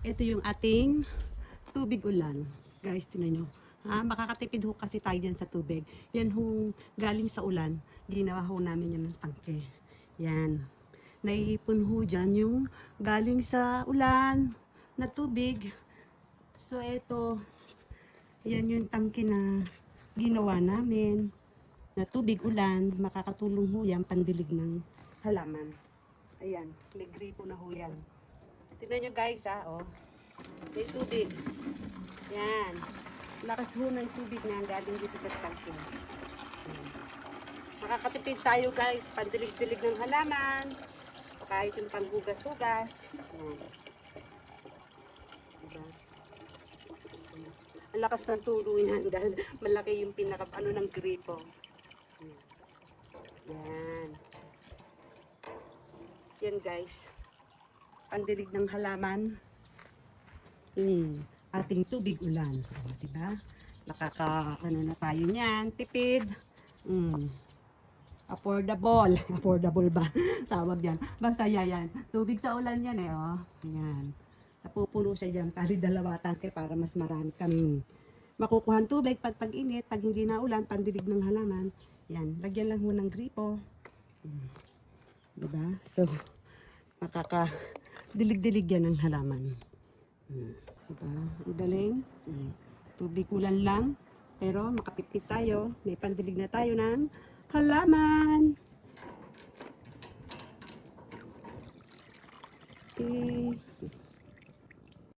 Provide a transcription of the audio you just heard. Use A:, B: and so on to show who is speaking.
A: Ito yung ating tubig ulan. Guys, tinan nyo. Ha, makakatipid ho kasi tayo dyan sa tubig. Yan ho, galing sa ulan. Ginawa ho namin yan ng tangke. Yan. Naiipon ho dyan yung galing sa ulan na tubig. So, ito. Yan yung tangke na ginawa namin. Na tubig ulan. Makakatulong ho yan pandilig ng halaman. Ayan. May gripo na ho yan. Tignan nyo guys ha. Oh. May tubig. Yan. Lakas ho ng tubig na galing dito sa tangke. Makakatipid tayo guys, pandilig-dilig ng halaman, o kahit yung panghugas-hugas. Diba? Ang lakas ng tulo yan dahil malaki yung pinaka-ano ng gripo. Yan. Yan guys. Pandilig ng halaman. Ating tubig ulan. Diba? Ano na tayo niyan. Tipid. Affordable. Affordable ba? Tawag yan. Basta yan. Tubig sa ulan yan eh. Oh. Yan. Napupuno siya dyan. Pari dalawa tangke para mas marami kaming makukuhan tubig pag tag-init. Pag hindi na ulan, pandilig ng halaman. Yan. Lagyan lang mo ng gripo. Diba? So, makaka-dilig-dilig yan ng halaman. Diba? Ang galing. Tubig ulan lang. Pero makapit-pit tayo. May pandilig na tayo ng halaman. Okay.